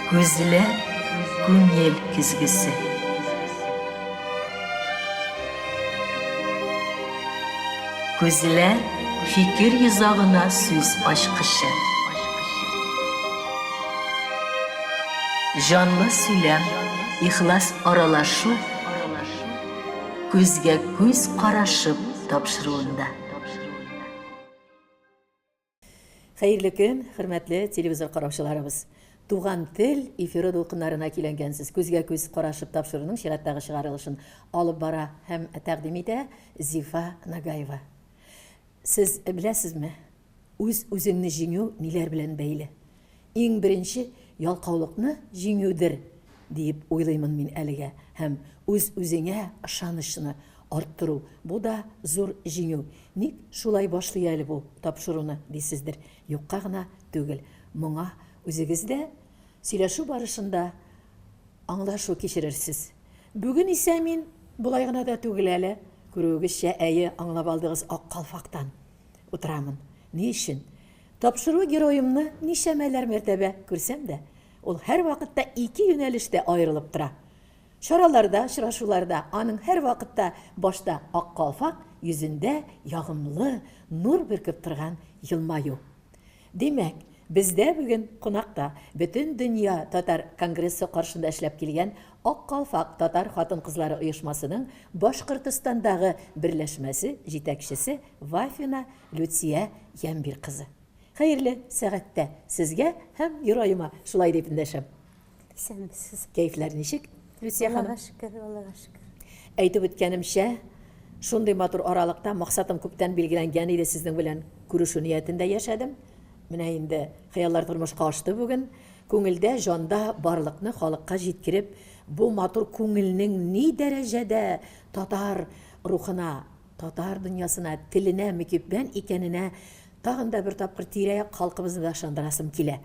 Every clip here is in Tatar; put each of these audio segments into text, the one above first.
Көзілі көңел күзгісі. Көзілі fikir yüzağına söz aşkışı. Canlı söylem, ihlas aralaşu, көзге көз қарашып тапшыруында. Xeyirli gün, hürmetli televizor qarawçılarımız. Туған тел эфирі долқындарына келенгенсіз. Көзге көз қарашып тапшыруының шираттағы шығарылышын алып бара һәм тәқдим итә Зифа Нагаева. Сіз білесізме? Өз-өзіңні жеңу нелер білән бәйлі? Ең бірінші ялқаулықны жеңудір deyip ойлаймын мен әліге. Һәм өз-өзіңе ышанышыны арттыру. Бұл да зор жеңу. Ник шулай башлый әлі бұл тапшыруны дейсіздер. Юққа ғына түгел. Мұңа өзіңізде сөйләшү барышында аңлашу кешірерсіз. Бүгін исә мен бұлай ғына да түгел әлі күрегізше әйі аңлап алдығыз ақ қалфақтан отырамын. Не үшін? Тапшыру героимны нишәмәләр мәртәбә күрсәм дә, ол һәр вакытта ике юнәлештә аерылып тора. Шараларда, шырашуларда аның һәр вакытта башта ак калфак, йөзендә ягымлы нур бөркеп торган елмаю. Демәк, бездә бүген кунакта бөтен дөнья татар конгрессы каршында эшләп килгән ак калфак татар хатын-кызлары оешмасының Башкортостандагы берләшмәсе җитәкчесе Вафина Люция Ямбир кызы. Хәерле сәгатьтә сезгә һәм героима шулай дип эндәшәм. Сез Кәйфләр ничек? Люция ханым. Аллага шөкер. Әйтеп үткәнемчә, шундый матур аралыкта максатым күптән билгеләнгән иде сезнең белән күрешү ниятендә яшәдем. Менә инде хыяллар тормышка ашты бүген. Күңелдә, җанда барлыкны халыкка җиткереп, бу матур күңелнең ни дәрәҗәдә татар рухына, татар дөньясына, теленә мөкиббән икәненә тагын да бер тапкыр тирә-як халкыбызны да ышандырасым килә.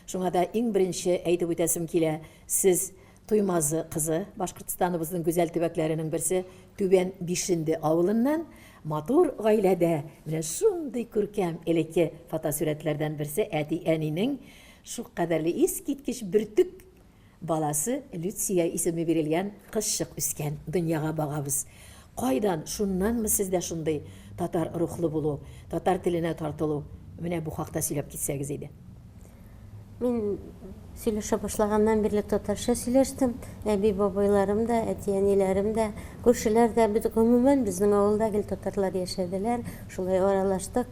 Шуңа да иң беренче әйтеп үтәсем килә, сез Туймазы кызы, Башкортстаныбызның гүзәл төбәкләренең берсе Түбән Бишенде авылыннан матур гаиләдә менә шундый күркәм элекке фотосурәтләрдән берсе әти-әнинең шул кадәрле искиткеч бөртүк баласы Люция исеме бирелгән кызчык үскән дөньяга багабыз. Кайдан шуннанмы сездә шундый татар рухлы булу, татар теленә тартылу? Менә бу хакта сөйләп китсәгез иде. Мин сөйләшә башлаганнан бирле татарча сөйләштем. Әби бабайларым да, әти-әниләрем дә, күршеләр дә, гомумән безнең авылда гел татарлар яшәделәр. Шулай аралаштык.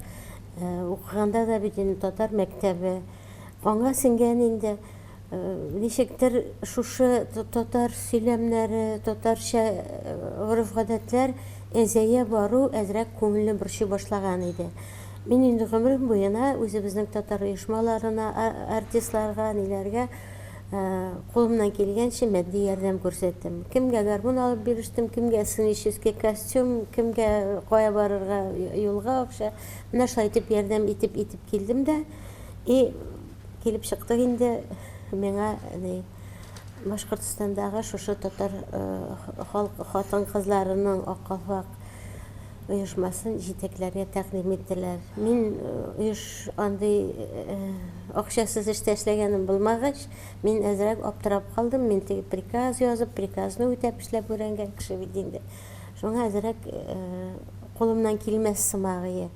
Укыганда да бит татар мәктәбе. Аңа сиңгән инде ничектер шушы татар сөйләмнәре, татарча гореф-гадәтләр әзәя бару әзрәк күңелне борчый башлаган иде. Мин инде гомерем буена үзебезнең татар оешмаларына, артистларга, ниләргә кулымнан килгәнчә матди ярдәм күрсәттем. Кемгә гармун алып бирештем, кемгә сценический костюм, кемгә кая барырга юлга акча. Менә шулай итеп ярдәм итеп килдем дә, килеп чыктык инде миңа Башкортостандагы шушы татар хатын-кызларының ак калфак оешмасын җитәкләргә тәкъдим иттеләр. Мин оеш андый акчасыз эштә эшләгәнем булмагач, мин әзрәк аптырап калдым. Мин теге приказ язып, приказны үтәп эшләп үрәнгән кеше бит инде. Шуңа әзрәк кулымнан килмәс сымагы.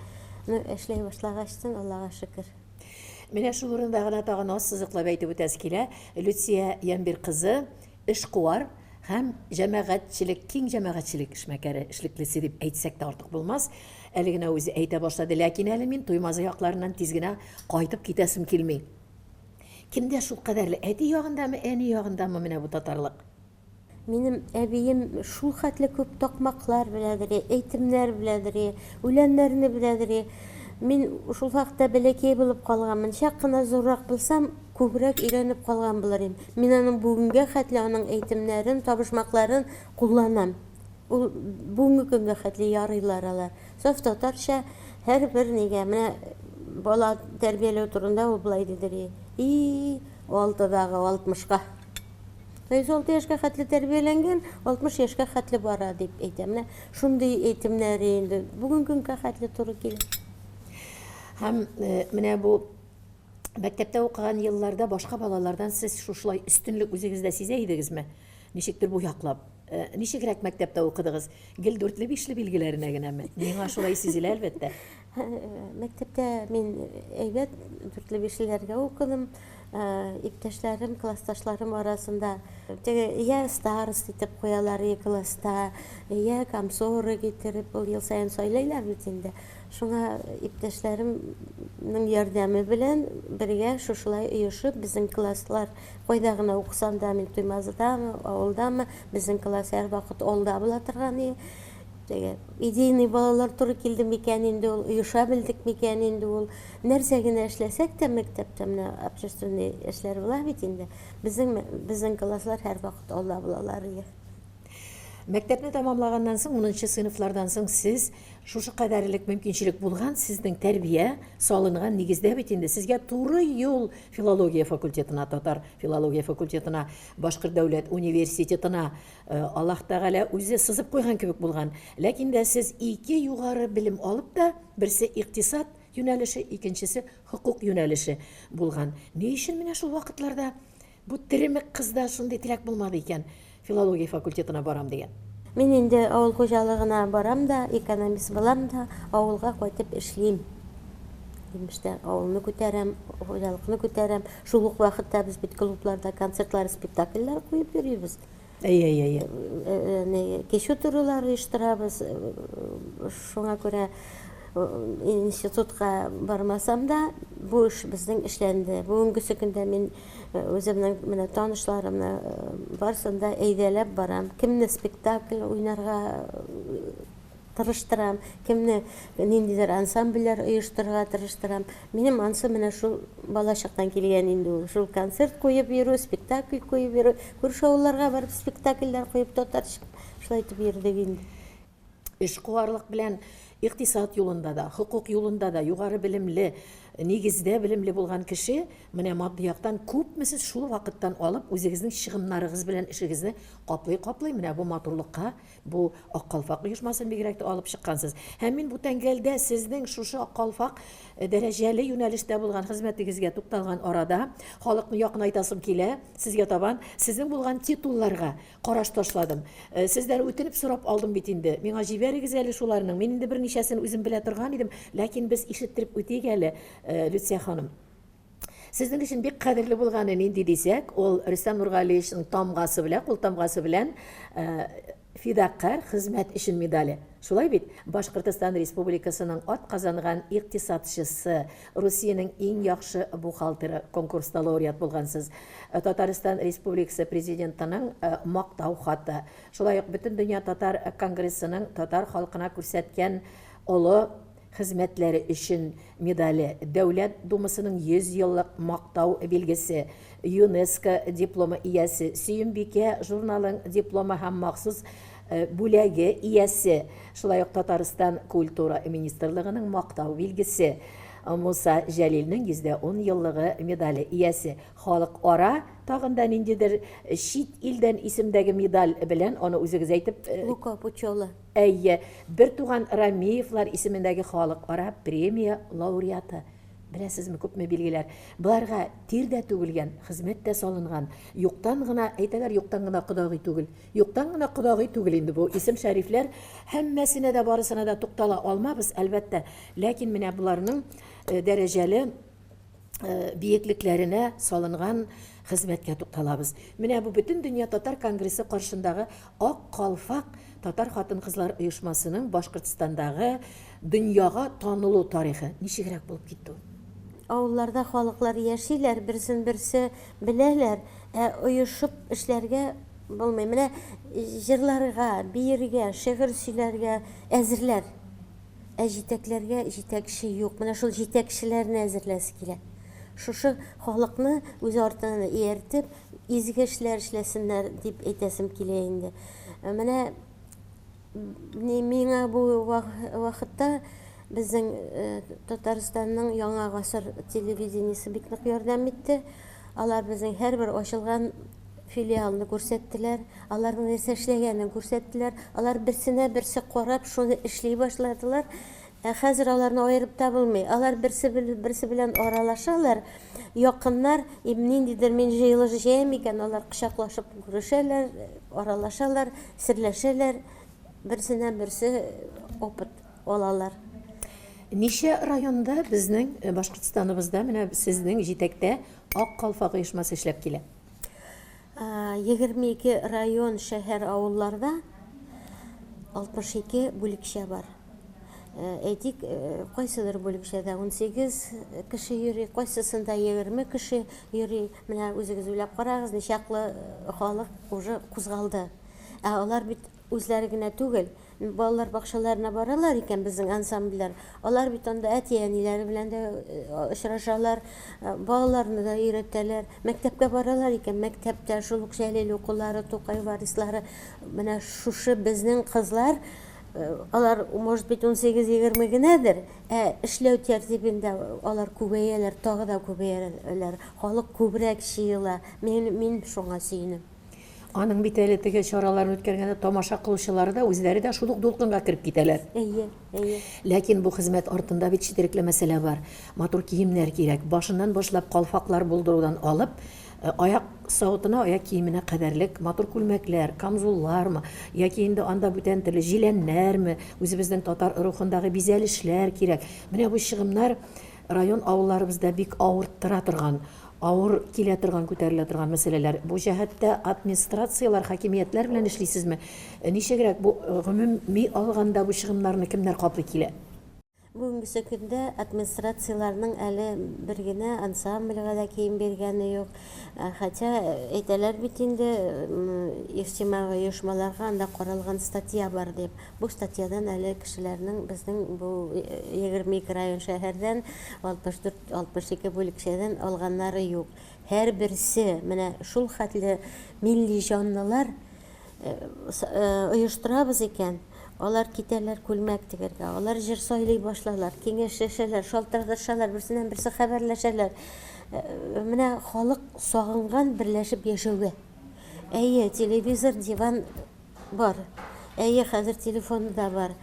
Эшләй башлагачтан Аллага шөкер. Менә шул урында гына тагын аз сызыклап әйтеп үтәс килә. Люция Ямбир кызы эшкуар һәм җәмәгатьчелек, киң җәмәгатьчелек эшмәкәре, эшлеклесе дип әйтсәк тә артык булмас. Әле генә үзе әйтә башлады, ләкин әле мин Туймазы якларыннан тиз генә кайтып китәсем килми. Кимдә шул кадәрле әти ягындамы, әни ягындамы менә бу татарлык? Минем әбием шул хәтле күп такмаклар беләдер, әйтемнәр беләдер, үләннәрне беләдер. Мин шул вакытта бәләкәй булып калганмын. Чак кына зуррак булсам, күбрәк өйрәнеп калган булырым. Мин аның бүгенгә хәтле аның әйтемнәрен, табышмакларын кулланам. Ул бүгенге көнгә хәтле ярыйлар алар. Саф татарча һәрбер нигә менә бала тәрбияләү турында ул булай дидер. 6-дагы 60-ка. 106 яшькә хәтле тәрбияләнгән, 60 яшькә хәтле бара дип әйтәм. Менә шундый әйтемнәр инде бүгенге көнгә хәтле туры килә. Һәм менә бу Мәктәптә укыган елларда башка балалардан сез шушылай өстенлек үзегездә сизә идегезме? Ничектер бу яклап? Ничегрәк мәктәптә укыдыгыз? Гел 4-5 билгеләренә генәме? Миңа шулай сизелә әлбәттә. Мәктәптә мин әйбәт 4-5ләргә укыдым. Иптәшләрем, классташларым арасында я староста итеп куялар класста, я комсоры китереп, ул ел сайын сайлайлар бит инде. Шуңа иптәшләремнең ярдәме белән бергә шушылай оешып, безнең класслар кайда гына укысам да, мин Туймазыдамы, авылдамы, безнең класс һәр вакыт алда була торган. Идейный балалар туры килде микән инде ул, оеша белдек микән инде ул. Нәрсә генә эшләсәк тә мәктәптә менә общественный эшләр була бит инде. Безнең класслар һәр вакыт алда булалар. Мәктәпне тәмамлаганнан соң, 10нчы сыйныфлардан соң сез шушы кадәрлек мөмкинчелек булган, сезнең тәрбия салынган нигездә бит инде сезгә туры юл филология факультетына, татар филология факультетына, Башкорт дәүләт университетына Аллаһ Тәгалә үзе сызып куйган кебек булган. Ләкин дә сез 2 югары белем алып та, берсе икътисад юнәлеше, икенчесе хукук юнәлеше булган. Ни өчен менә шул вакытларда бу теремек кызда шундый теләк булмады икән? Филология факультетына барам дигән. Мин инде авыл хуҗалыгына барам да, экономист булам да, авылга кайтып эшлим. Имештә авылны күтәрәм, хуҗалыкны күтәрәм. Шул ук вакытта без бит клубларда концертлар, спектакльләр куеп йөрибез. Кич утырулар оештырабыз. Шуңа күрә институтка бармасам да, бу эш безнең эшләнде. Бүгенге көндә мин үземнең менә танышларымны барсында әйдәләп барам. Кемне спектакль уйнарга тырыштырам, кемне ниндидер ансамбльләр оештырырга тырыштырам. Минем ансы менә шул балачактан килгән инде ул. Шул концерт куеп йөрү, спектакль куеп йөрү, күрше авылларга барып спектакльләр куеп татарча шулай итеп йөрдек инде. Эшкуарлык белән икътисад юлында да, хукук юлында да югары белемле, нигездә белемле булган кеше, менә матди яктан күпме сез шул вакыттан алып үзегезнең чыгымнарыгыз белән эшегезне каплый, менә бу матурлыкка, бу Ак Калфак оешмасын бигрәк тә алып чыккансыз. Һәм мин бу тәңгәлдә сезнең шушы Ак Калфак дәрәҗәле юнәлештә булган хезмәтегезгә тукталган арада халыкны якынайтасым килә, сезгә табан сезнең булган титулларга караш ташладым. Сездән үтенеп сорап алдым бит инде. Миңа җибәрегез әле шуларның. Мин инде берничәсен үзем белә торган идем, ләкин без ишеттереп үтик әле, Люция ханым. Сезнең өчен бик кадерле булганы нинди дисәк, ул Рөстәм Нургалиевичнең тамгасы белән, кул тамгасы белән фидакар хезмәт өчен медале. Шулай бит? Башкортстан Республикасының атказанган икътисадчысы, Русиянең иң яхшы бухгалтеры конкурста лауреат булгансыз. Татарстан Республикасы президентының мактау хаты. Шулай ук бөтен дөнья татар конгрессының татар халкына күрсәткән олы хезмәтләре өчен медале, Дәүләт Думасының 100 еллык мактау билгесе, ЮНЕСКО дипломы иясе, Сөембикә журналының дипломы һәм махсус бүләге иясе, шулай ук Татарстан культура министрлыгының мактау билгесе, Муса Җәлилнең 110 еллыгы медале иясе, халык ара тагында ниндидер чит илдән исемдәге медаль белән аны үзегез әйтеп Лука Пучола. Бер туган Рамиевлар исемендәге халык ара премия лауреаты. Беләсезме, күпме билгеләр. Буларга тирдә түгелгән, хезмәттә салынган, юктан гына әйтәләр, юктан гына кодагый түгел. Юктан гына кодагый түгел инде бу исем шәрифләр, һәммәсенә дә барысына да туктала алмабыз, әлбәттә. Ләкин менә буларның дәрәҗәле биеклекләренә салынган хезмәткә тукталабыз. Менә бу бөтен дөнья татар конгрессы каршындагы Ак Калфак татар хатын-кызлар оешмасының Башкортстандагы дөньяга танылу тарихы ничегрәк булып китте? Авылларда халыклар яшиләр, берсен-берсе беләләр, оешып эшләргә булмый. Менә җырларга, биергә, шигырь сөйләргә әзерләр. Җитәкләргә җитәкче юк. Менә шул җитәкчеләрне әзерләсе килә. Шушы халыкны үз артыннан ияртеп, изге эшләр эшләсеннәр дип әйтәсем килә инде. Менә миңа бу вакытта безнең Татарстанның яңа гасыр телевидениесе бик нык ярдәм итте. Алар безнең һәрбер ачылган филиалны күрсәттеләр, аларның нәрсә эшләгәнен күрсәттеләр. Алар берсенә берсе карап, шуны эшли башладылар. Хәзер аларны аерып та булмый. Алар берсе белән аралашалар. Якыннар, ниндидер мин җыелыш җәем икән, алар кочаклашып күрешәләр, аралашалар, серләшәләр, берсеннән берсе опыт алалар. Ничә районда безнең Башкортстаныбызда менә сезнең җитәктә Ак калфак оешмасы эшләп килә? 22 район, шәһәр, авылларда 62 бүлекчә бар. Әйтик, кайсыдыр бүлекчәдә 18 кеше йөри, кайсысында 20 кеше йөри. Менә үзегез уйлап карагыз, ничаклы халык уже кузгалды. Алар бит үзләре генә түгел, балалар бакчаларына баралар икән безнең ансамбльләр. Алар бит анда әти-әниләре белән дә очрашалар, балаларны да өйрәтәләр. Мәктәпкә баралар икән, мәктәптә шул ук Җәлил укулары, Тукай варислары, менә шушы безнең кызлар, алар может быть 18-20 генәдер, эшләү тәртибендә алар күбәяләр, тагы да күбәяләр. Халык күбрәк җыела. Мин шуңа сөенәм. Аның бит әле теге чараларын үткәргәндә тамаша кылучылары да үзләре дә шул ук дулкынга кирип китәләр. Әйе. Ләкин бу хезмәт артында бит четерекле мәсьәлә бар. Матур киемнәр кирәк. Башыннан башлап калфаклар булдырудан алып, аяк савытына, аяк киеменә кадәрлек матур күлмәкләр, камзуллармы, яки инде анда бүтән теле җиләннәрме, үзебезнең татар рухындагы бизәлешләр кирәк. Менә бу чыгымнар район авылларыбызда бик авырттыра торган, авыр килә торган, күтәрелә торган мәсьәләләр. Бу җәһәттә администрациялар, хакимиятләр белән эшлисезме? Ничегрәк бу гомуми алганда бу чыгымнарны кемнәр каплый килә? Бүгенге көндә администрацияларның әле бер генә ансамбльгә дә кием биргәне юк. Хотя әйтәләр бит инде иҗтимагый оешмаларга анда каралган статья бар дип. Бу статьядан әле кешеләрнең безнең бу 22 район шәһәрдән 64-62 бүлекчәдән алганнары юк. Һәр берсе менә шул хәтле милли җанлылар оештырабыз икән. Алар китәләр күлмәк тегәргә, алар җыр сайлый башлалар, киңәшләшәләр, шалтырдашалар, берсеннән берсе хәбәрләшәләр. Менә халык сагынган берләшеп яшәүгә. Әйе, телевизор, диван бар. Әйе, хәзер телефон да бар.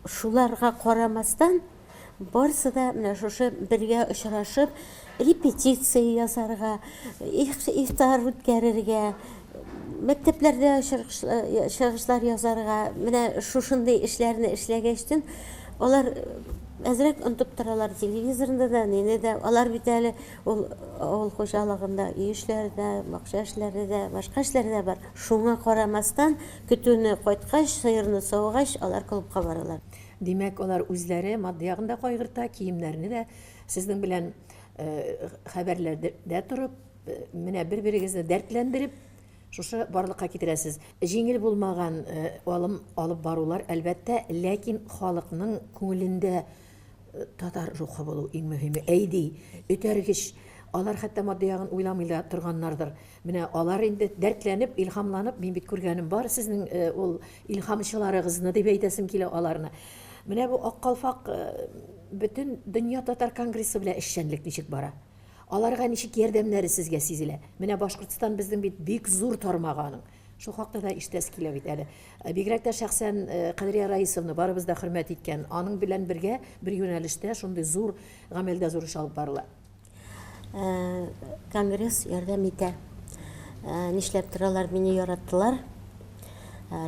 Шуларга карамастан, барсы да менә шушы бергә очрашып, репетиция ясарга, ифтар үткәрергә, мәктәпләрдә чыгышлар язарга, менә шушындай эшләрне эшләгәчтен, алар әзрәк онытып торалар телевизорында да, нене дә. Алар бит әле авыл хуҗалыгында үй эшләрдә, бакча эшләрдә, башка эшләрдә бар. Шуңа карамастан, көтүне кайткач, сыерны саугач, алар клубка баралар. Димәк, алар үзләре матди ягында кайгырта, киемнәрне дә сезнең белән хәбәрләрдә торып, менә бер-берегезне дәртләндереп, шушы барлыкка китерәсез. Җиңел булмаган алып барулар әлбәттә, ләкин халыкның күңелендә татар рухы булу иң мөһиме. Әйди, үтәргеч, алар хәтта матди ягын уйламыйлар торганнардыр. Менә алар инде дәртләнеп, илһамланып, мин бит күргәнем бар сезнең ул илһамчыларыгызны дип әйтәсем килә аларны. Менә бу Ак калфак бөтен дөнья татар конгрессы белән эшчәнлек ничек бара? Аларга ничек ярдәмнәре сезгә сизелә? Менә Башкортстан безнең бит бик зур тармаганың. Шул хакта да иштәс килә бит әле. Бигрәк тә шәхсән Кадрия Раисовны барыбыз да хөрмәт иткән. Аның белән бергә бер юнәлештә шундый зур гамәлдә зур эш алып барыла. Конгресс ярдәм итә. Нишләп торалар, мине яраттылар.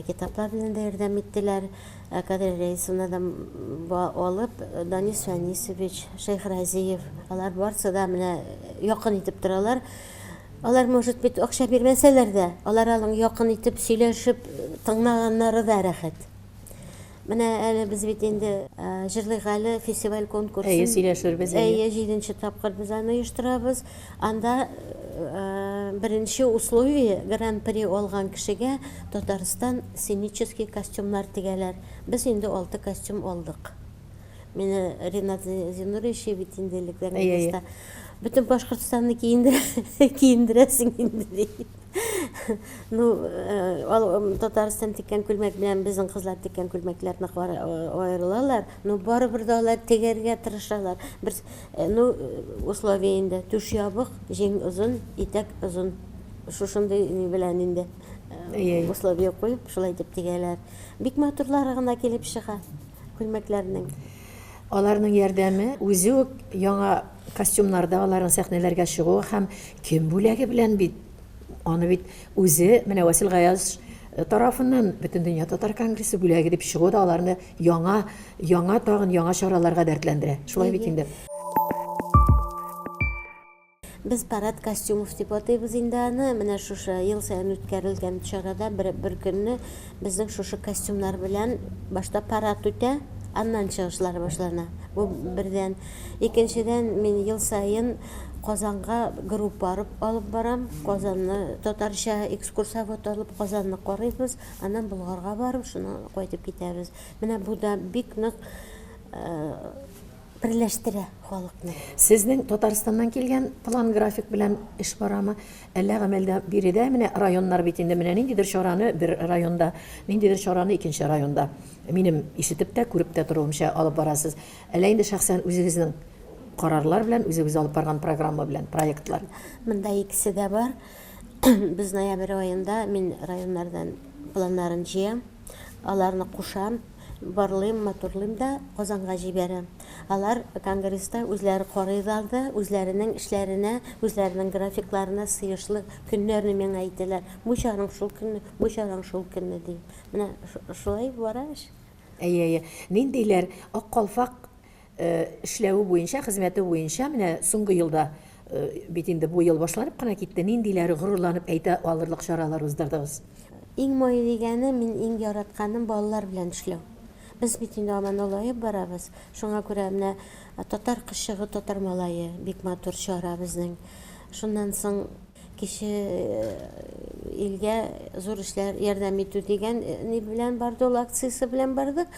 Китаплар белән дә ярдәм иттеләр. Кадрия Раисовна да алып, Данис Фәнисович, Шейх Разиев, алар барсы да менә якын итеп торалар. Алар может бит акча бирмәсәләр дә, алар алың якын итеп сөйләшеп тыңлаганнары да рәхәт. Менә әле без бит инде җырлыйк әле фестиваль конкурсын. Әйе, сөйләшербез. Әйе, 7нче тапкыр без аны оештырабыз. Анда беренче условие гран-при алган кешегә Татарстан сценический костюмнар тегәләр. Без инде 6 костюм алдык. Мине Ринат Зинурович бит инде лектән бөтен Башкортстанны киендерәсең инде ди. Татарстан тиккән күлмәк белән безнең кызлар тиккән күлмәкләрне аерылалар. Барыбер дә алар тегәргә тырышалар. Бер условие инде түш ябык, җиң озын, итәк озын. Шушындай белән инде условие куеп, шулай дип тегәләр. Бик матурлары гына килеп чыга күлмәкләрнең. Аларның ярдәме үзе үк яңа костюмнарда аларның сәхнәләргә чыгу һәм кем бүләге белән бит аны бит үзе менә Васил Гаяз тарафыннан бөтен дөнья татар конгрессы бүләге дип чыгу да аларны яңа тагын яңа чараларга дәртләндерә. Шулай бит инде. Без парад костюмов дип атыйбыз инде аны. Менә шушы ел саен үткәрелгән чарада бер көнне безнең шушы костюмнар белән башта парад үтә, аннан чыгышлар башлана. Бу бердән. Икенчедән мин ел саен Казанга группа алып барам. Казанны татарча экскурсовод алып Казанны карыйбыз, аннан Болгарга барып шуны кайтып китәбез. Менә бу да бик нык берләштерә халыкны. Сезнең Татарстаннан килгән план график белән эш барамы? Әллә гамәлдә биредә менә районнар бит инде менә ниндидер чараны бер районда, ниндидер чараны икенче районда. Минем ишетеп тә, күреп тә торуымча алып барасыз. Әллә инде шәхсән үзегезнең карарлар белән, үзегез алып барган программа белән, проектлар. Монда икесе дә бар. Без ноябрь аенда мин районнардан планнарын җыям, аларны кушам, барлыйм, матурлыйм да Казанга җибәрәм. Алар конгресста үзләре карыйлар, үзләренең эшләренә, үзләренең графикларына сыешлы көннәрне миңа әйтәләр. Бу чараң шул көнне, бу чараң шул көнне ди. Менә шулай бара эш. Әйе, ниндиләр ак калфак эшләү буенча, хезмәте буенча менә соңгы елда бит инде бу ел башланып кына китте. Ниндиләр горурланып әйтә алырлык чаралар уздырдыгыз? Иң мөһим дигәне мин иң яратканым балалар белән эшләү. Без бит инде аман олайып барабыз. Шуңа күрә менә татар кышыгы, татар малае бик матур чара безнең. Шуннан соң кеше илгә зур эшләр ярдәм итү дигән ни белән барды, ул акциясе белән барды.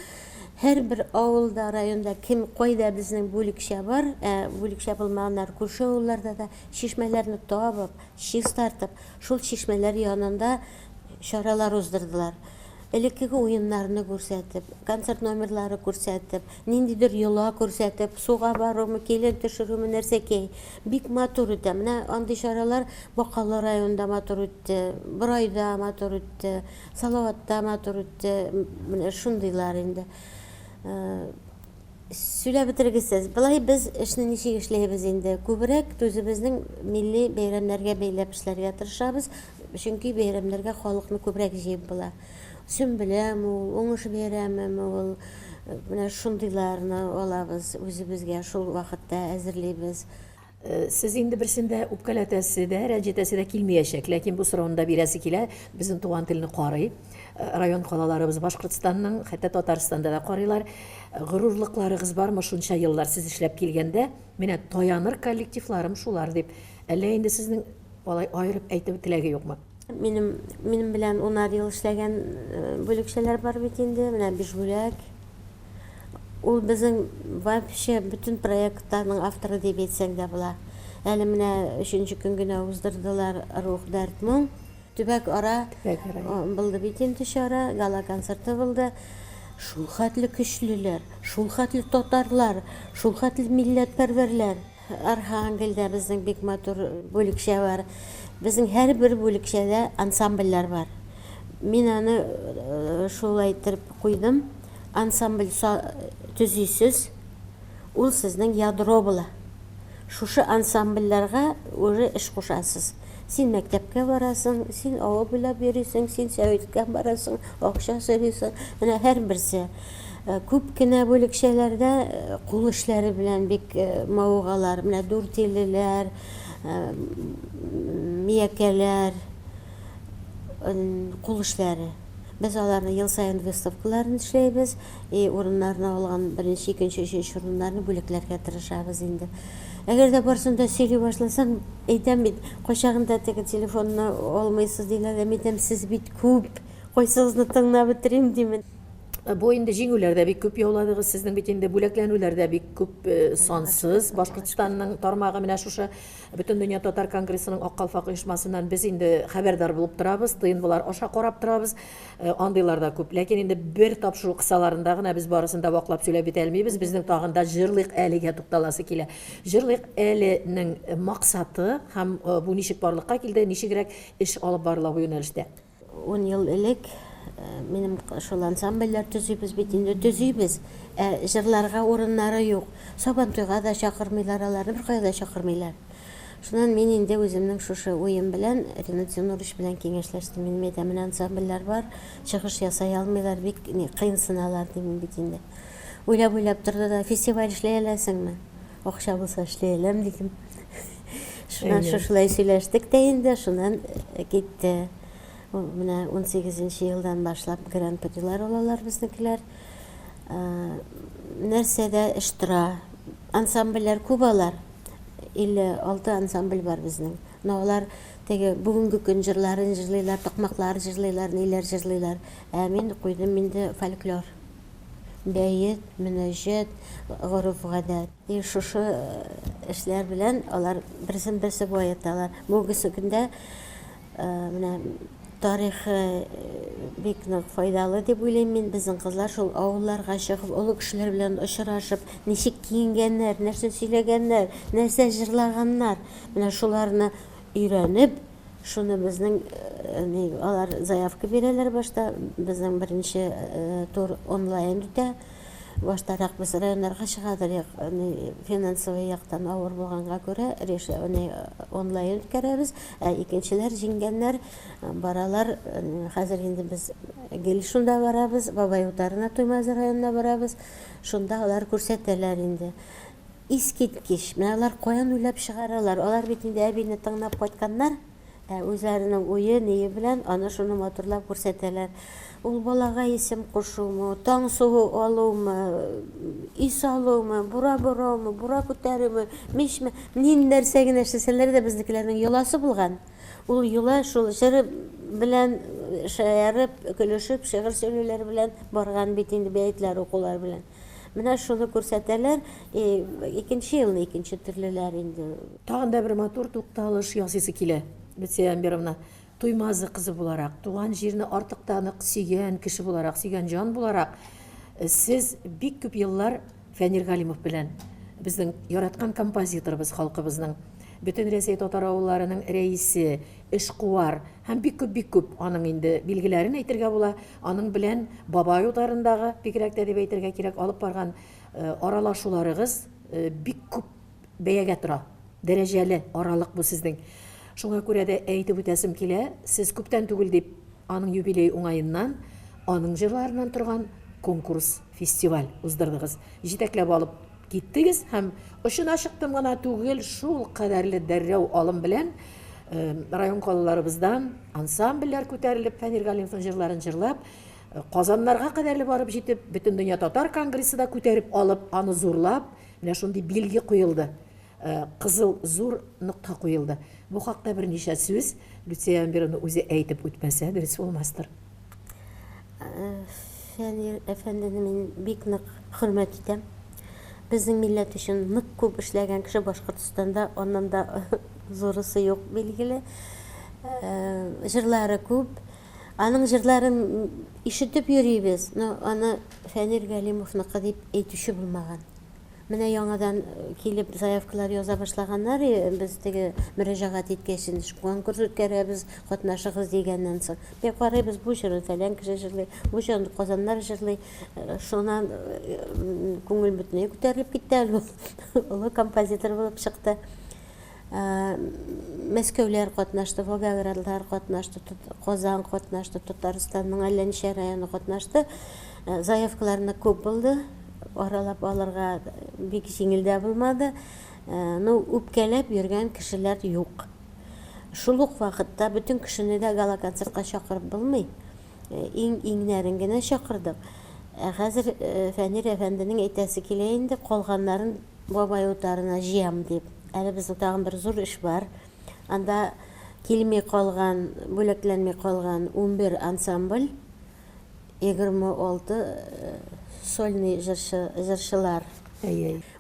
Һәр бер авылда, районда кем кайда безнең бүлекчә бар, бүлекчә булмаганнар күрше авылларда да чишмәләрне табып, чистартып, шул чишмәләр янында чаралар уздырдылар. Элеккеге уеннарны күрсәтеп, концерт номерлары күрсәтеп, ниндидер йола күрсәтеп, суга барумы, килен төшерүме нәрсәкәй. Бик матур үтә. Менә андый чаралар Бакалы районында матур үтте, Борайда матур үтте, Салаватта матур үтте. Менә шундыйлар инде. Сөйләп бетергесез. Былай без эшне ничек эшләйбез инде? Күбрәк үзебезнең милли бәйрәмнәргә бәйләп эшләргә тырышабыз. Чөнки бәйрәмнәргә халыкны күбрәк җыеп була. Сөмбеләме ул, уңыш бәйрәмеме ул, менә шундыйларны алабыз үзебезгә шул вакытта әзерләйбез. Сез инде берсендә үпкәләтәсе дә, рәҗитәсе дә килмәячәк, ләкин бу сорауында бирәсе килә. Безнең туган телне карый. Район халаларыбыз Башкортстанның, хәтта Татарстанда да карыйлар. Горурлыкларыгыз бармы шунча еллар сез эшләп килгәндә? Менә таяныр коллективларым шулар дип. Әллә инде сезнең алай аерып әйтеп теләге юкмы? Минем белән 10 ел эшләгән бүлекчәләр бар бит инде, менә биш бүләк. Ул безнең вообще бүтән проектларның авторы дип әйтсәк дә була. Әле менә 3нче көн генә уздырдылар Рух дәрт моң. Төбәк ара булды бит инде чара, гала концерты булды. Шул хәтле көчлеләр, шул хәтле татарлар, шул хәтле милләтпәрвәрләр. Архангелдә безнең бик матур бүлекчә бар. Безнең һәр бер бүлекчәдә ансамбльләр бар. Мин аны шулай итеп куйдым. Ансамбль төзисез, ул сезнең ядро була. Шушы ансамбльләргә уже эш кушасыз. Син мәктәпкә барасың, син авыл буйлап йөрисең, син сәүиткә барасың, акча сорыйсың. Менә һәр берсе. Күп кенә бүлекчәләрдә кул эшләре белән бик мавыгалар, менә дүртиллеләр, миякәләр, кул эшләре. Без аларны ел саен выставкаларын эшләйбез, урыннарны алган беренче, икенче, өченче урыннарны бүлекләргә тырышабыз инде. Әгәр дә барсын да сөйли башласаң, әйтәм бит, кайчагында теге телефонны алмыйсыз диләр, әйтәм сез бит күп, кайсыгызны тыңлап бетерим димен. Бу инде җиңүләр дә бик күп яуладыгыз, сезнең бит инде бүләкләнүләр дә бик күп сансыз. Башкортстанның тармагы менә шушы Бөтен дөнья татар конгрессының ак калфак оешмасыннан без инде хәбәрдар булып торабыз, тыйынбылар аша карап торабыз. Андыйлар да күп. Ләкин инде бер тапшыру кысаларында гына без барысын да ваклап сөйләп бит алмыйбыз. Безнең тагында җырлык әлегә тукталасы килә. Җырлык әленең максаты һәм бу ничек барлыкка килде, ничегрәк эш алып барыла бу юнәлештә? 10 ел элек Минем шул ансамбльләр төзибез бит инде төзибез. Җырларга урыннары юк. Сабантуйга да чакырмыйлар аларны, беркая да чакырмыйлар. Шуннан мин инде үземнең шушы уем белән Ринат Зинурович белән киңәшләштем. Минем әйтәмен ансамбльләр бар, чыгыш ясай алмыйлар, бик кыйынсыналар дим бит инде. Уйлап торды да, фестиваль эшләй аласыңмы? Акча булса эшләй алам дидем. Шуннан шулай сөйләштек тә инде, шуннан китте. Менә 18-нче елдан башлап гран-прилар алалар безнекеләр. Нәрсәдә эш тора. Ансамбльләр күп алар. 56 ансамбль бар безнең. Но алар теге бүгенге көн җырларын җырлыйлар, токмаклар җырлыйлар, ниләр җырлыйлар. Мин куйдым инде фольклор. Бәйет, мөнәҗәт, гореф гадәт. Шушы эшләр белән алар берсен-берсе баеталар. Бүгенге көндә менә тарихы бик нык файдалы дип уйлыйм мин. Безнең кызлар шул авылларга чыгып, олы кешеләр белән очрашып, ничек киенгәннәр, нәрсә сөйләгәннәр, нәрсә җырлаганнар. Менә шуларны өйрәнеп, шуны безнең алар заявка бирәләр башта. Безнең беренче тур онлайн үтә. Баштарак без районнарга чыгадыр, финансовый яктан авыр булганга күрә, онлайн үткәрәбез. Икенчеләр җиңгәннәр баралар. Хәзер инде без гел шунда барабыз, Бабай утарына, Туймазы районына барабыз. Шунда алар күрсәтәләр инде. Искиткеч, менә алар каян уйлап чыгаралар. Алар бит инде әбине тыңлап кайтканнар. Үзләренең уе, ние белән аны шуны матурлап күрсәтәләр. Ул балага исем кушумы, таң суы алумы, ис алумы, бура бурамы, бура күтәреме, мишме, нәрсә генә эшләсәләр дә безнекеләрнең йоласы булган. Ул йола шул җыр белән шаярып, көлешеп, шигырь сөйләүләр белән барган бит инде бәйтләр, укулар белән. Менә шуны күрсәтәләр. Икенче елны икенче төрлеләр инде. Тагын да бер матур тукталыш ясыйсы килә. Лидия Амберовна, Туймазы кызы буларак, туган җирне артыктан сөйгән кеше буларак, сөйгән җан буларак, сез бик күп еллар Фәнир Галимов белән, безнең яраткан композиторыбыз, халкыбызның, бөтен Рәсәй татар авылларының рәисе, эшкуар һәм бик күп аның инде билгеләрен әйтергә була. Аның белән Бабай утарындагы, бигрәк тә дип әйтергә кирәк, алып барган аралашуларыгыз бик күп бәягә тора. Дәрәҗәле аралык бу сезнең. Шуңа күрә дә әйтеп үтәсем килә, сез күптән түгел дип аның юбилей уңаеннан, аның җырларыннан торган конкурс, фестиваль уздырдыгыз. Җитәкләп алып киттегез һәм ошына чыктым гына түгел, шул кадәрле дәррәү алым белән район калаларыбыздан ансамбльләр күтәрелеп, Фәнир Галимовның җырларын җырлап, Казаннарга кадәрле барып җитеп, бөтен дөнья татар конгрессы да күтәреп алып, аны зурлап, менә шундый билге куелды. Кызыл зур нокта куелды. Бу хакта берничә сүз Лидия Амберовна үзе әйтеп үтмәсә, дөрес булмастыр. Фәнир әфәндене мин бик нык хөрмәт итәм. Безнең милләт өчен нык күп эшләгән кеше Башкортстанда, аннан да зурысы юк билгеле. Җырлары күп. Аның җырларын ишетеп йөрибез, но аны Фәнир Галимовныкы дип әйтүче булмаган. Менә яңадан килеп заявкалар яза башлаганнар, без теге мөрәҗәгать иткәч, конкурс үткәрәбез, катнашыгыз дигәннән соң. Бик карыйбыз, бу җырны фәлән кеше җырлый, бу җырны Казаннар җырлый. Шуннан күңел бөтенләй күтәрелеп китте. Олы композитор булып чыкты. Мәскәүләр катнашты, Волгоградлар катнашты, Казан катнашты, Татарстанның әллә ничә районы катнашты. Заявкаларны күп булды. Аралап алырга бик җиңел дә булмады. Үпкәләп йөргән кешеләр юк. Шул ук вакытта бөтен кешене дә гала концертка чакырып булмый. Иңнәрен генә чакырдык. Хәзер Фәнир әфәнденең әйтәсе килә инде, калганнарын Бабай утарына җыям дип. Әле безнең тагын бер зур эш бар. Анда килми калган, бүләкләнми калган 11 ансамбль, 26 сольный җырчылар.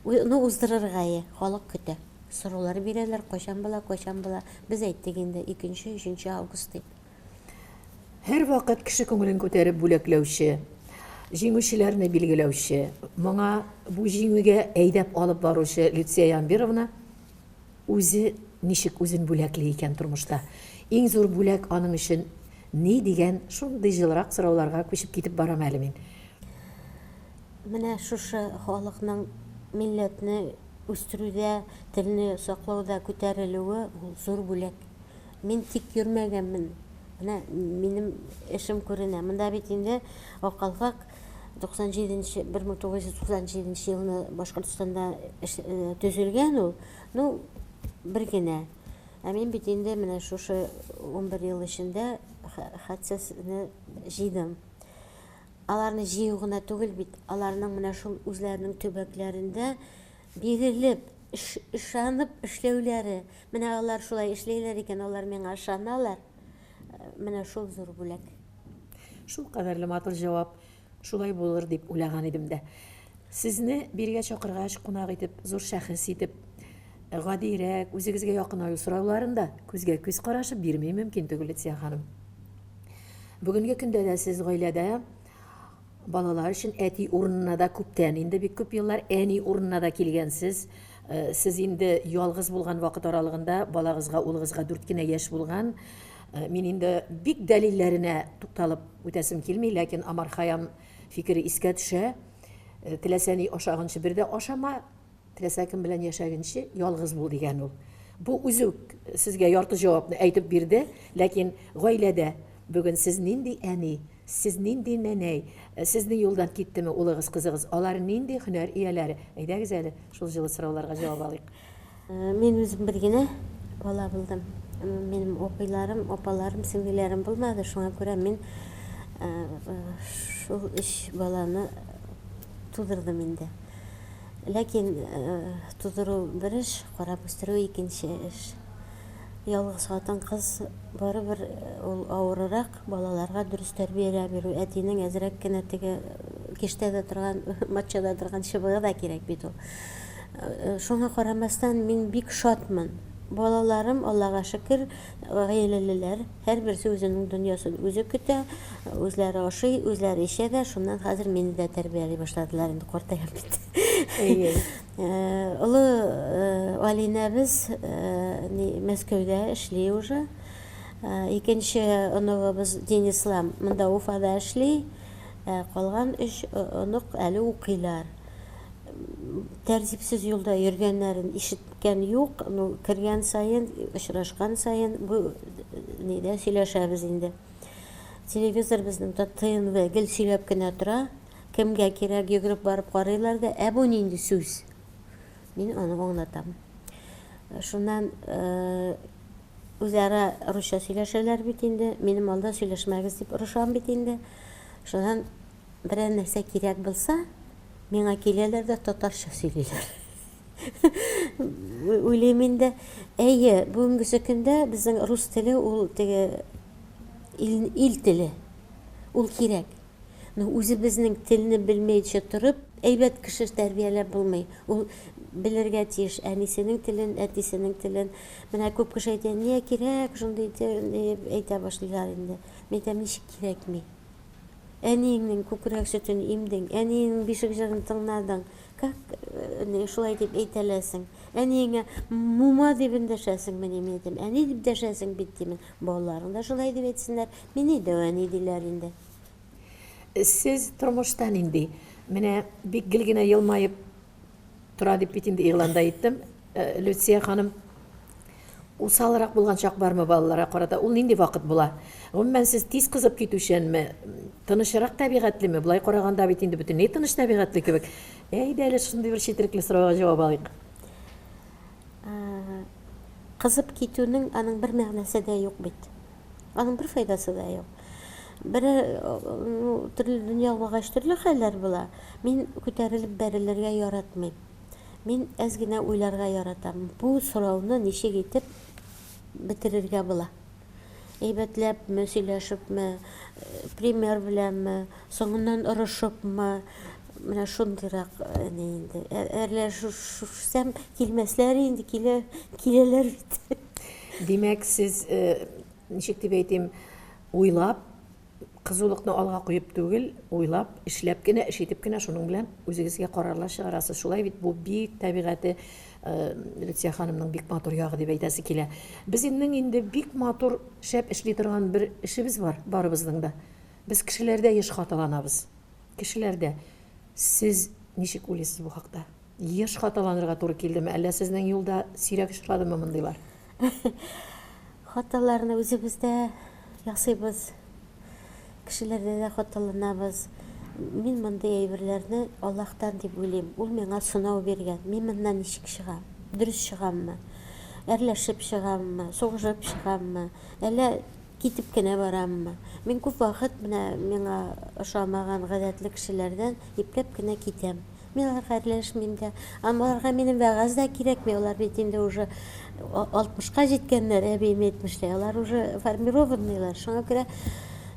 Уздырырга халык көтә. Сораулар бирәләр, кайчан була. Без әйттек инде 2-3 август дип. Һәр вакыт кеше күңелен күтәреп бүләкләүче, җиңүчеләрне билгеләүче, моңа бу җиңүгә әйдәп алып баручы Лидия Амберовна үзе ничек үзен бүләкли икән тормышта. Иң зур бүләк аның өчен Ни дигән шундый җылырак сорауларга күчеп китеп барам әле мин. Менә шушы халыкның милләтне үстерүдә, телне саклауда күтәрелүе ул зур бүләк. Мин тик йөрмәгәнмен. Менә минем эшем күренә. Монда бит инде Акалфак 1997 елны Башкортстанда төзелгән ул. Ну, бер генә. Ә мин бит инде менә шушы 11 ел эчендә хәтсәсне җыйдым. Аларны җыю гына түгел бит, аларның менә шул үзләренең төбәкләрендә бирелеп, ышанып эшләүләре. Менә алар шулай эшләйләр икән, алар миңа ышаналар. Менә шул зур бүләк. Шул кадәрле матур җавап, шулай булыр дип уйлаган идем дә. Сезне биргә чакыргач, кунак итеп, зур шәхес итеп, гадирәк, үзегезгә якынаю сорауларында күзгә күз карашып бирмәй мөмкин түгел, Ләтия ханым. Бүгенге көндә дә сез гаиләдә балалар өчен әти урынына да күптән, инде бик күп еллар әни урынына да килгәнсез. Сез инде ялгыз булган вакыт аралыгында балагызга, улыгызга 4 кенә яшь булган. Мин инде бик дәлилләренә тукталып үтәсем килми, ләкин Амархаям фикере искә төшә. Теләсә ни ашагынчы бер дә ашама, теләсә кем белән яшәгенче ялгыз бул дигән ул. Бу үзе сезгә ярты җавапны әйтеп бирде, ләкин гаиләдә бүген сез нинди әни, сез нинди нәнәй, сезнең юлдан киттеме улыгыз, кызыгыз, алар нинди һөнәр ияләре? Әйдәгез әле шул җылы сорауларга җавап алыйк. Мин үзем бер генә бала булдым. Минем апаларым, сеңгеләрем булмады. Шуңа күрә мин шул 3 баланы тудырдым инде. Ләкин тудыру бер эш, карап үстерү икенче эш. Ялгыз хатын кыз барыбер ул авырырак, балаларга дөрес тәрбияләп бирү, әтинең әзрәк кенә теге киштәдә торган, матчада торган чыбыгы да кирәк бит ул. Шуңа карамастан мин бик шатмын. Балаларым, Аллага шөкер, гаиләлеләр, һәрберсе үзенең дөньясын үзе көтә, үзләре ашый, үзләре эчә дә, шуннан хәзер мине дә тәрбияли башладылар, инде картаям бит. Олы Алинәбез Мәскәүдә эшли уже. Икенче оногыбыз Денислам монда Уфада эшли. Калган 3 онук әле укыйлар. Тәртипсез юлда йөргәннәрен ишеткән юк, ну кергән сайын, очрашкан сайын бу нидә сөйләшәбез инде. Телевизор безнең ТНВ гел сөйләп кенә тора. Кемгә кирәк йөгереп барып карыйлар да, бу нинди сүз? Мин аны аңлатам. Шуннан үзара русча сөйләшәләр бит инде, минем алда сөйләшмәгез дип орышам бит инде. Шуннан берәр нәрсә кирәк булса, миңа киләләр дә татарча сөйлиләр. Уйлыйм инде, әйе, бүгенге көндә безнең рус теле ул теге ил теле. Ул кирәк. Ну үзе безнең телне белмәйчә торып, әйбәт кеше тәрбияләп булмый. Ул белергә тиеш әнисенең телен, әтисенең телен. Менә күп кеше әйтә, "Нигә кирәк шундый әйтә башлыйлар инде." Мен әйтәм, "Ничек кирәкми? Әниеңнең күкрәк сөтен имдең, әниеңнең бишек җырын тыңладың. Как шулай дип әйтәләсең? Әниеңә мума дип эндәшәсең, мен әйтәм. Әни дип дәшәсең бит димен. Балаларың да шулай дип әйтсеннәр. Мине дә әни диләр инде." Сез тормыштан инде, менә бик гел генә елмаеп тора дип бит инде игъланда әйттем. Ләтия ханым, усалрак булган чак бармы балаларга карата? Ул нинди вакыт була? Гомумән сез тиз кызып китүчәнме? Тынычрак табигатьлеме? Булай караганда бит инде бөтенләй тыныч табигатьле кебек. Әйдә әле шундый бер четерекле сорауга җавап алыйк. Кызып китүнең аның бер мәгънәсе дә юк бит. Аның бер файдасы да юк. Бер төрле дөнья багач төрле хәлләр була. Мин күтәрелеп бәрелергә яратмыйм. Мин әз генә уйларга яратам. Бу сорауны ничек итеп бетерергә була? Әйбәтләпме, сөйләшепме, пример беләнме, соңыннан орышыпмы? Менә шундыйрак инде. Әрләшүсәм килмәсләр инде, киләләр бит. Димәк, сез ничек дип әйтим, уйлап, кызулыкны алга куеп түгел, уйлап, эшләп кенә, эш итеп кенә шуның белән үзегезгә карарлар чыгарасыз. Шулай бит бу бик табигате Лютия ханымның бик матур ягы дип әйтәсе килә. Безнең инде бик матур шәп эшли торган бер эшебез бар, барыбызның да. Без кешеләрдә еш хаталанабыз. Кешеләрдә сез ничек уйлыйсыз бу хакта? Еш хаталанырга туры килдеме, әллә сезнең юлда сирәк очрадымы мондыйлар? Хаталарны үзебездә ясыйбыз. Кешеләрдә дә хаталанабыз. Мин мондай әйберләрне Аллаһтан дип уйлыйм. Ул миңа сынау биргән. Мин моннан ничек чыгам? Дөрес чыгаммы? Әрләшеп чыгаммы? Сугышып чыгаммы? Әллә китеп кенә бараммы? Мин күп вакыт миңа ошамаган гадәтле кешеләрдән ипләп кенә китәм. Мин аларга әрләшмим дә. Аларга минем вәгазь дә кирәкми. Алар бит инде уже 60-ка җиткәннәр, әбием әйтмешләр. Алар уже формированныйлар. Шуңа күрә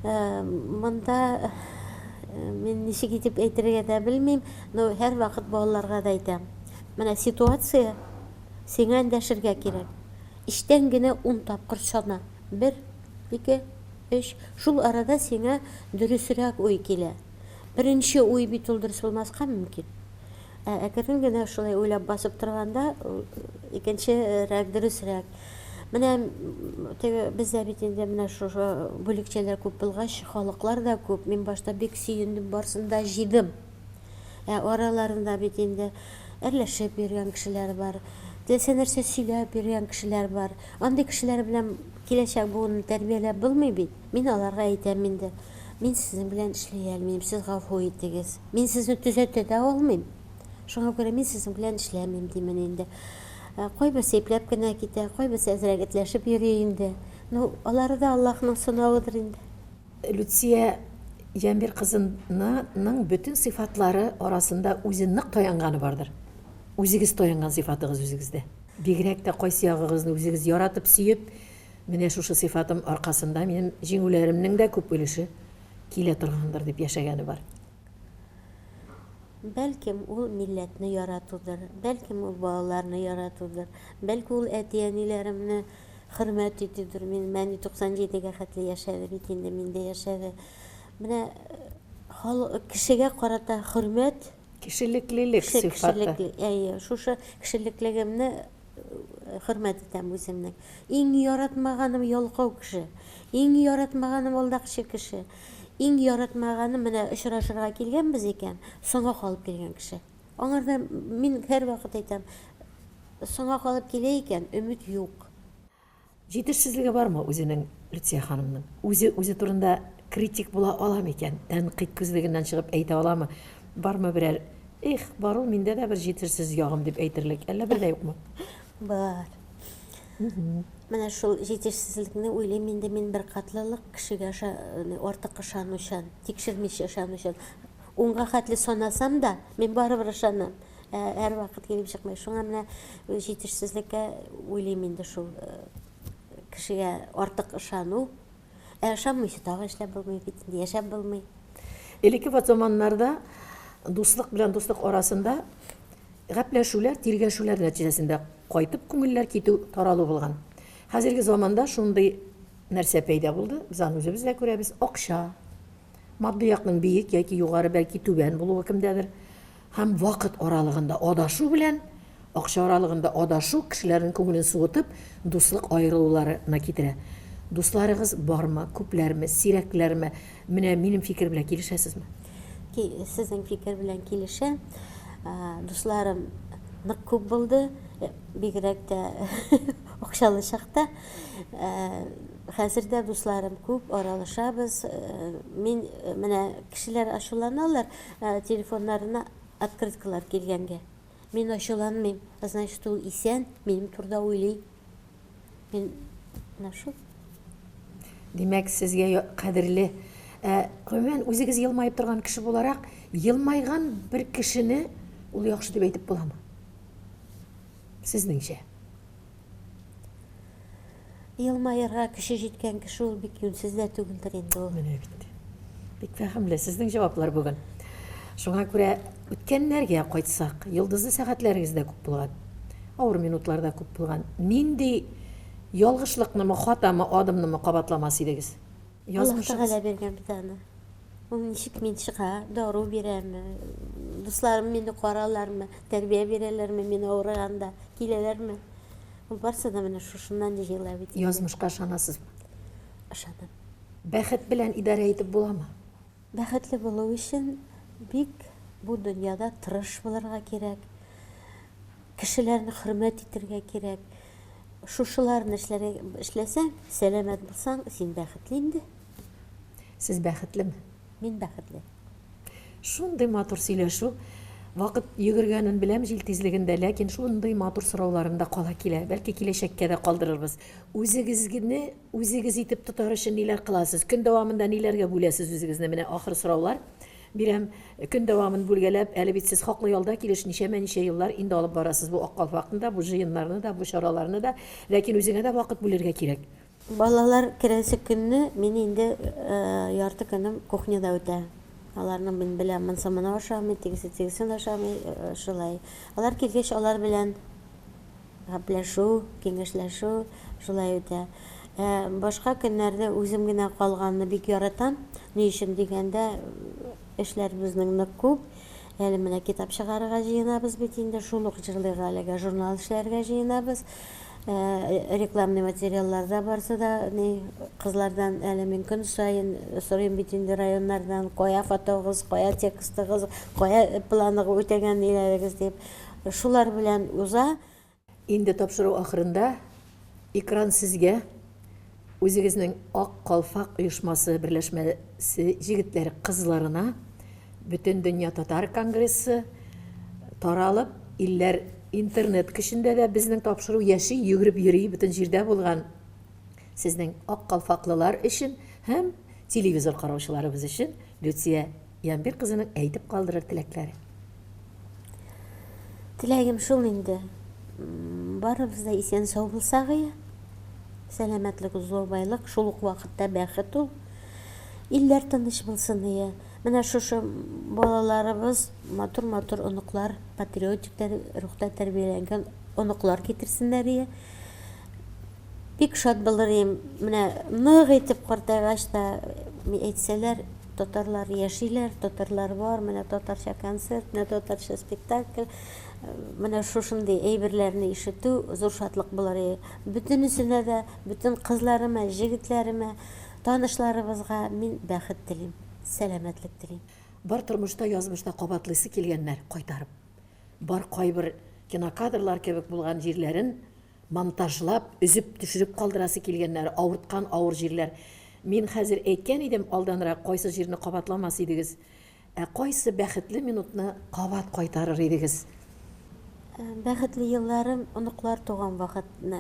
монда мен ничек итеп әйтергә дә белмим, но һәр вакыт балаларга да әйтәм. Менә ситуация сиңа эндәшергә кирәк. Иштән генә 10 тапкыр чана. 1, 2, 3. Шул арада сиңа дөресрәк уй килә. Беренче уй бит ул дөрес булмаска мөмкин. Әгәр генә шулай уйлап басып торганда, икенчерәк дөресрәк. Менә бездә бит инде менә шушы бүлекчәләр күп булгач, халыклар да күп. Мин башта бик сөендем, барсын да җыйдым. Араларында бит инде әрләшеп йөргән кешеләр бар. Теләсә нәрсә сөйләп йөргән кешеләр бар. Андый кешеләр белән киләчәк буын тәрбияләп булмый бит. Мин аларга әйтәм инде. Мин сезнең белән эшләй алмыйм, сез гафу итегез. Мин сезне төзәтә дә алмыйм. Шуңа күрә мин сезнең белән эшләмим димен инде. Кайберсе ипләп кенә китә, кайберсе әзрәк этләшеп йөри инде. Ну, алар да Аллаһның сынавыдыр инде. Лютия Ямбир кызының бүтән сыйфатлары арасында үзе нык таянганы бардыр. Үзегез таянган сыйфатыгыз үзегездә. Бигрәк тә кайсы ягыгызны үзегез яратып сөеп, менә шушы сыйфатым аркасында минем җиңүләремнең дә күп өлеше килә торгандыр дип яшәгәне бар. Бәлкем ул милләтне яратудыр, бәлкем ул балаларны яратудыр, бәлки ул әти-әниләремне хөрмәт итүдер. Мин 97-гә хәтле яшәде бит инде, миндә яшәде. Менә кешегә карата хөрмәт, Кешелеклелек сыйфаты. Шушы кешелеклегемне хөрмәт итәм үземнең. Иң яратмаганым ялкау кеше, иң яратмаганым алдакчы кеше. Иң яратмаганым менә очрашырга килгәнбез икән, соңга калып килгән кеше. Аңарда мин һәр вакыт әйтәм, соңга калып килә икән, өмет юк. Җитешсезлеге бармы үзенең Лютия ханымның? Үзе турында критик була аламы икән? Тәнкыйть күзлегеннән чыгып әйтә аламы? Бармы берәр, бар ул миндә дә бер җитешсез ягым дип әйтерлек, әллә бер дә юкмы? Бар. Менә шул җитешсезлекне уйлыйм инде мин бер катлылык кешегә артык ышанучан, тикшермичә ышанучан. Унга хәтле санасам да, мин барыбер ышанам. Һәр вакыт килеп чыкмый. Шуңа менә җитешсезлеккә уйлыйм инде шул кешегә артык ышану. Ышанмыйча тагы эшләп булмый бит, яшәп булмый. Элекке заманнарда дуслык белән дуслык арасында гәпләшүләр, тиргәшүләр нәтиҗәсендә кайтып күңелләр китү, таралу булган. Хәзерге заманда шундый нәрсә пәйда булды. Без аны үзебез дә күрәбез. Акча, матди якның биек яки югары, бәлки түбән булуы кемдәдер. Һәм вакыт аралыгында адашу белән, акча аралыгында адашу кешеләрнең күңелен суытып, дуслык аерылуларына китерә. Дусларыгыз бармы, күпләрме, сирәкләрме? Менә минем фикер белән килешәсезме? Сезнең фикер белән килешә. Дусларым нык күп булды, бигрәк тә акчалы чакта. Хәзердә дусларым күп, аралашабыз. Мин менә кешеләр ачуланалар, телефоннарына открыткалар килгәнгә. Мин ачуланмыйм. Значит, ул исән, минем турда уйлый. Мин нашу. Димәк, сезгә кадерле, гомумән үзегез елмайып торган кеше буларак, елмайган бер кешене ул яхшы дип әйтеп буламы? Сезнеңчә? Елмайырга кеше җиткән кеше ул бик юньсез дә түгелдер инде ул. Менә бит. Бик фәһемле сезнең җаваплар бүген. Шуңа күрә үткәннәргә кайтсак, йолдызлы сәгатьләрегез дә күп булган. Авыр минутлар да күп булган. Нинди ялгышлыкны, хатамы, адымны кабатламас идегез? Аллаһ Язмышыгыз. Тәгалә биргән бит аны. Ул ничек мин чыга, дару бирәме, дусларым мине каралармы, тәрбия бирәләрме, мин авырганда киләләрме? Ул барсы да менә шушыннан җыела бит. Язмышка ышанасызмы? Ышанам. Бәхет белән идарә итеп буламы? Бәхетле булу өчен бик бу дөньяда тырыш булырга кирәк. Кешеләрне хөрмәт итәргә кирәк. Шушыларны эшләсәң, сәламәт булсаң, син бәхетле инде. Сез бәхетлеме? Мин бәхетле. Шундый матур сөйләшү. Вакыт йөгергәнен беләм җил тизлегендә, ләкин шундый матур сорауларында кала килә. Бәлки киләчәккә дә калдырырбыз. Үзегезне үзегез итеп тотар өчен ниләр кыласыз? Көн дәвамында ниләргә бүләсез үзегезне? Менә ахыр сораулар. Бирәм, көн дәвамын бүлгәләп, әле бит сез хаклы ялда килеш ничә еллар инде алып барасыз бу Ак Калфакны да, бу җыеннарны да, бу чараларны да, ләкин үзеңә дә вакыт бүлергә кирәк. Балалар керәсе көнне мин инде ярты көнем кухняда үтә. Аларның мин белән мансамына ашамый, тегесен ашамый, шулай. Алар килгәч, алар белән гәпләшү, киңәшләшү, шулай үтә. Башка көннәрдә үзем генә калганны бик яратам. Ни өчен дигәндә, эшләребезнең нык күп. Әле менә китап чыгарырга җыенабыз бит инде, шул ук җырлыйга әлегә журнал эшләргә җыенабыз. Рекламный материалларда барса да, кызлардан әле мин көн сайын сорыйм бит инде районнардан, кая фотогыз, кая текстыгыз, кая планыгы үтәгән ниләрегез дип. Шулар белән уза. Инде тапшыру ахырында экран сезгә үзегезнең Ак Калфак оешмасы берләшмәсе җегетләре кызларына бөтен дөнья татар конгрессы таралып, илләр интернет көчендә дә безнең тапшыру яши, йөгереп йөри, бөтен җирдә булган сезнең Ак Калфаклылар өчен һәм телевизор караучыларыбыз өчен Люция Ямбир кызының әйтеп калдырыр теләкләре. Теләгем шул инде. Барыбыз да исән сау булсак, сәламәтлек, зур байлык, шул ук вакытта бәхет ул. Илләр тыныч булсын. Менә шушы балаларыбыз матур-матур оныклар, патриотик рухта тәрбияләнгән оныклар китерсеннәр. Бик шат булырым. Менә нык итеп картайгач та әйтсәләр, татарлар яшиләр, татарлар бар, менә татарча концерт, менә татарча спектакль. Менә шушындый әйберләрне ишетү зур шатлык булыр. Бөтенесенә дә, бөтен кызларыма, җегетләремә, танышларыбызга мин бәхет телим, сәламәтлек телим. Бар тормышта, язмышта кабатлыйсы килгәннәр кайтарып. Бар кайбер кинокадрлар кебек булган җирләрен монтажлап, үзеп төшереп калдырасы килгәннәр, авырткан авыр җирләр. Мин хәзер әйткән идем, алданрак кайсы җирне кабатламас идегез. Кайсы бәхетле минутны кабат кайтарыр идегез. Бәхетле елларым оныклар туган вакытны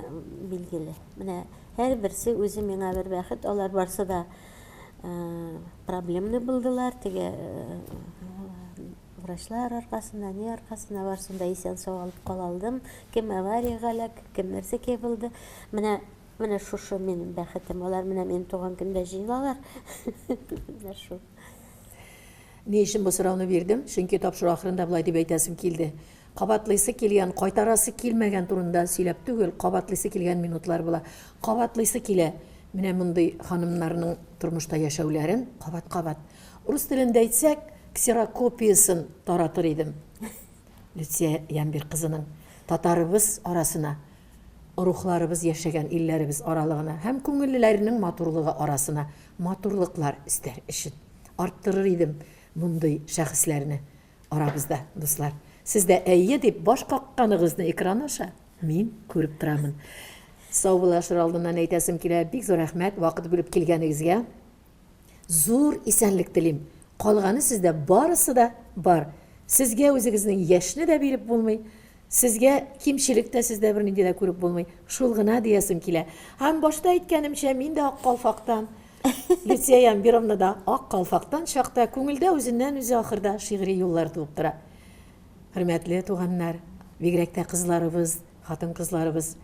билгеле. Менә һәр берсе үзе миңа бер бәхет, алар барсы да проблемны булдылар. Теге врачлар аркасында, не аркасында барсында исән сау алып кала алдым. Кем аварияга, кем нәрсәгә булды. Менә шушы минем бәхетем. Алар менә мин туган көндә җыйналалар. Менә шу. Ни өчен бу сорауны бирдем? Чөнки тапшыру ахырында булай дип әйтәсем килде. Кабатлыйсы килгән, кайтарасы килмәгән турында сөйләп түгел, кабатлыйсы килгән минутлар була. Кабатлыйсы килә. Менә мондый ханымнарның тормышта яшәүләрен кабат-кабат. Рус телендә әйтсәк, ксерокопиясын таратыр идем. Люция Ямбир кызының татарыбыз арасына, рухларыбыз яшәгән илләребез аралыгына һәм күңелләренең матурлыгы арасына матурлыклар истәр өчен арттырыр идем мондый шәхесләрне арабызда, дуслар. Сез дә әйе дип баш какканыгызны экран аша мин күреп торамын. Сау булашыр алдыннан әйтәсем килә, бик зур рәхмәт вакыт бүлеп килгәнегезгә. Зур исәнлек телим. Калганы сездә барысы да бар. Сезгә үзегезнең яшне дә биреп булмый, сезгә кимчелек тә сездә бернинди дә күреп булмый. Шул гына диясем килә. Һәм башта әйткәнемчә, мин дә Ак Калфактан, Люция Ямбировна да Ак Калфактан чакта күңелдә үзеннән үзе ахырда шигъри юллар туып тора. Хөрмәтле туганнар, бигрәк тә кызларыбыз, хатын-кызларыбыз,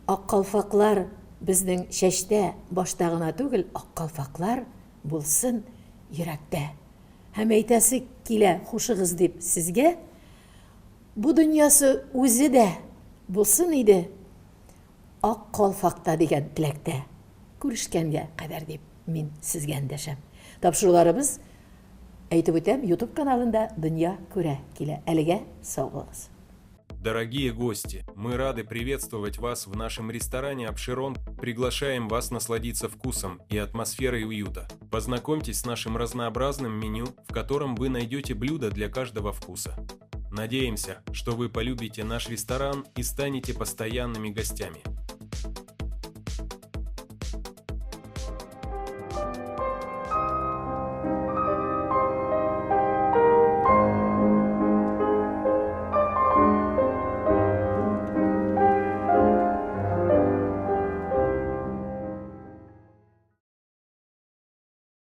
Ак Калфаклар безнең чәчтә, башта гына түгел, Ак Калфаклар булсын йөрәктә. Һәм әйтәсе килә хушыгыз дип сезгә, бу дөньясы үзе дә булсын иде Ак Калфакта дигән теләктә. Күрешкәнгә кадәр дип. мин сезгә эндәшәм. Тапшыруларыбыз, әйтеп үтәм, YouTube каналында Дөнья күрә килә. Әлегә сау булыгыз. Дорогие гости, мы рады приветствовать вас в нашем ресторане «Апшерон». Приглашаем вас насладиться вкусом и атмосферой уюта. Познакомьтесь с нашим разнообразным меню, в котором вы найдете блюда для каждого вкуса. Надеемся, что вы полюбите наш ресторан и станете постоянными гостями.